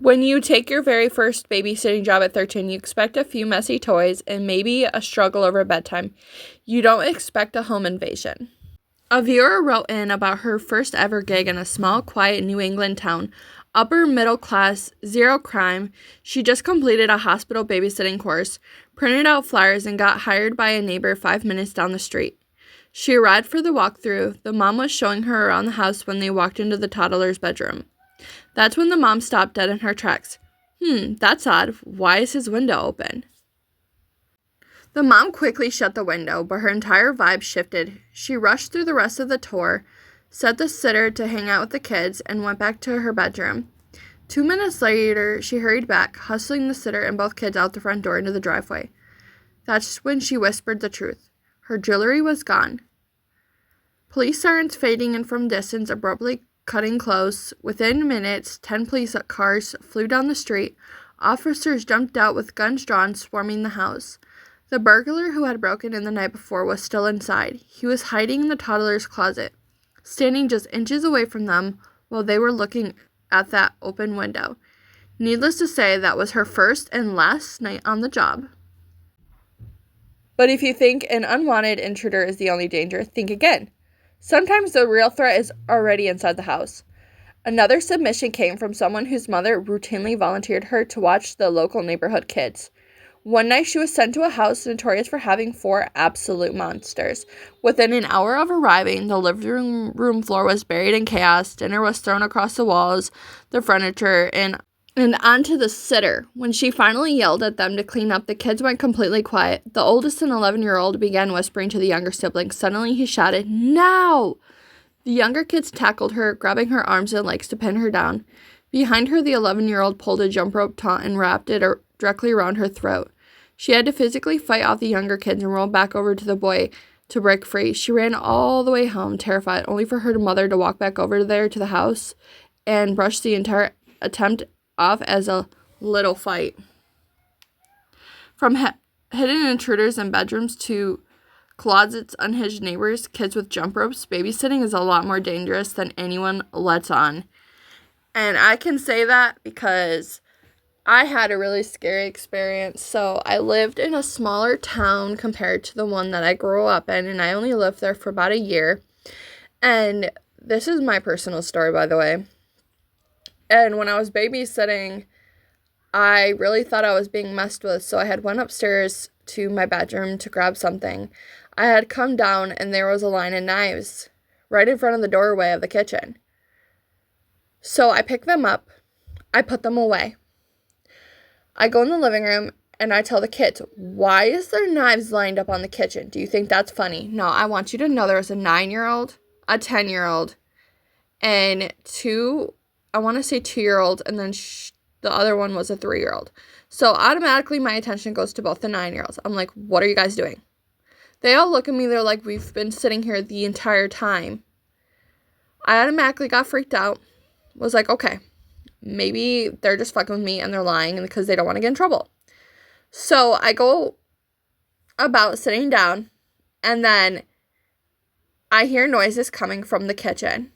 When you take your very first babysitting job at 13, you expect a few messy toys and maybe a struggle over bedtime. You don't expect a home invasion. A viewer wrote in about her first ever gig in a small, quiet New England town. Upper middle class, zero crime. She just completed a hospital babysitting course, printed out flyers, and got hired by a neighbor 5 minutes down the street. She arrived for the walkthrough. The mom was showing her around the house when they walked into the toddler's bedroom. That's when the mom stopped dead in her tracks. That's odd. Why is his window open? The mom quickly shut the window, but her entire vibe shifted. She rushed through the rest of the tour, set the sitter to hang out with the kids, and went back to her bedroom. 2 minutes later, she hurried back, hustling the sitter and both kids out the front door into the driveway. That's when she whispered the truth. Her jewelry was gone. Police sirens fading in from distance, abruptly cutting close. Within minutes, 10 police cars flew down the street. Officers jumped out with guns drawn, swarming the house. The burglar who had broken in the night before was still inside. He was hiding in the toddler's closet, standing just inches away from them while they were looking at that open window. Needless to say, that was her first and last night on the job. But if you think an unwanted intruder is the only danger, think again. Sometimes the real threat is already inside the house. Another submission came from someone whose mother routinely volunteered her to watch the local neighborhood kids. One night, she was sent to a house notorious for having 4 absolute monsters. Within an hour of arriving, the living room floor was buried in chaos. Dinner was thrown across the walls, the furniture, and onto the sitter. When she finally yelled at them to clean up, the kids went completely quiet. The oldest, an 11-year-old, began whispering to the younger sibling. Suddenly, he shouted, "Now!" The younger kids tackled her, grabbing her arms and legs to pin her down. Behind her, the 11-year-old pulled a jump rope taut and wrapped it directly around her throat. She had to physically fight off the younger kids and roll back over to the boy to break free. She ran all the way home, terrified, only for her mother to walk back over there to the house and brush the entire attempt off as a little fight. From hidden intruders in bedrooms to closets, unhinged neighbors, kids with jump ropes, babysitting is a lot more dangerous than anyone lets on. And I can say that because I had a really scary experience. So I lived in a smaller town compared to the one that I grew up in, and I only lived there for about a year. And this is my personal story, by the way. And when I was babysitting, I really thought I was being messed with, so I had went upstairs to my bedroom to grab something. I had come down, and there was a line of knives right in front of the doorway of the kitchen. So I picked them up. I put them away. I go in the living room, and I tell the kids, "Why is there knives lined up on the kitchen? Do you think that's funny?" No, I want you to know there was a 9-year-old, a 10-year-old, and 2-year-old, and then the other one was a 3-year-old. So automatically my attention goes to both the 9-year-olds. I'm like, "What are you guys doing?" They all look at me. They're like, "We've been sitting here the entire time." I automatically got freaked out. Was like, okay, maybe they're just fucking with me and they're lying because they don't want to get in trouble. So I go about sitting down, and then I hear noises coming from the kitchen.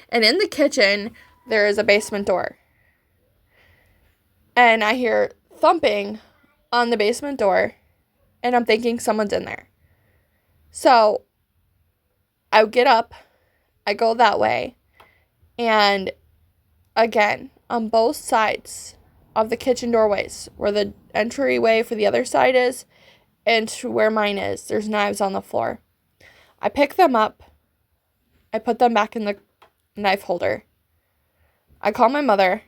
And in the kitchen, there is a basement door. And I hear thumping on the basement door, and I'm thinking someone's in there. So I get up, I go that way, and again, on both sides of the kitchen doorways, where the entryway for the other side is and to where mine is, there's knives on the floor. I pick them up. I put them back in the knife holder. I call my mother,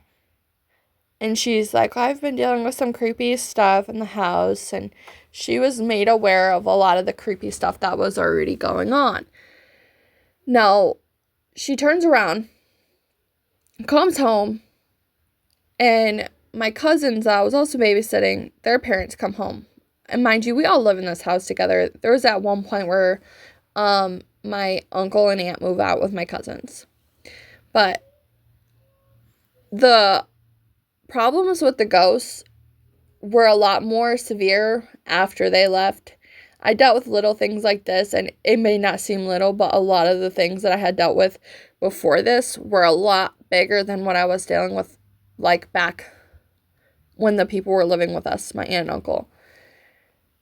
and she's like, "I've been dealing with some creepy stuff in the house," and she was made aware of a lot of the creepy stuff that was already going on. Now, she turns around, comes home, and my cousins I was also babysitting, their parents come home. And mind you, we all live in this house together. There was at one point where my uncle and aunt move out with my cousins. But the problems with the ghosts were a lot more severe after they left. I dealt with little things like this, and it may not seem little, but a lot of the things that I had dealt with before this were a lot bigger than what I was dealing with like back when the people were living with us, my aunt and uncle.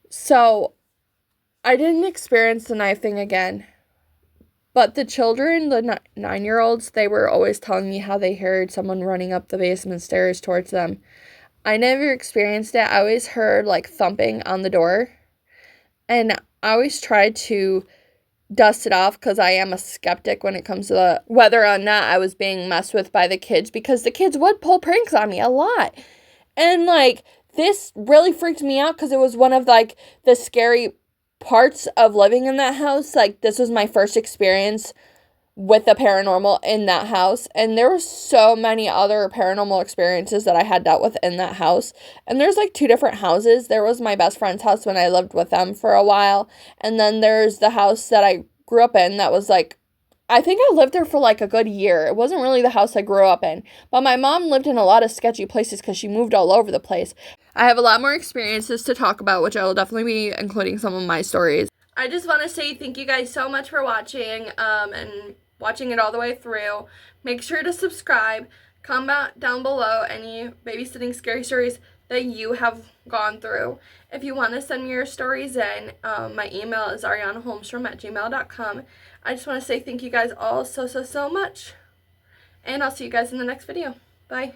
So I didn't experience the knife thing again. But the children, the 9-year-olds, they were always telling me how they heard someone running up the basement stairs towards them. I never experienced it. I always heard like thumping on the door. And I always tried to dust it off because I am a skeptic when it comes to whether or not I was being messed with by the kids, because the kids would pull pranks on me a lot. And like this really freaked me out because it was one of like the scary parts of living in that house. Like this was my first experience with the paranormal in that house, and there were so many other paranormal experiences that I had dealt with in that house. And there's like 2 different houses. There was my best friend's house when I lived with them for a while, and then there's the house that I grew up in that was like, I think I lived there for like a good year. It wasn't really the house I grew up in, but my mom lived in a lot of sketchy places because she moved all over the place. I have a lot more experiences to talk about, which I will definitely be including some of my stories. I just want to say thank you guys so much for watching, and watching it all the way through. Make sure to subscribe. Comment down below any babysitting scary stories that you have gone through. If you want to send me your stories in, my email is arianaholmstrom@gmail.com. I just want to say thank you guys all so much. And I'll see you guys in the next video. Bye.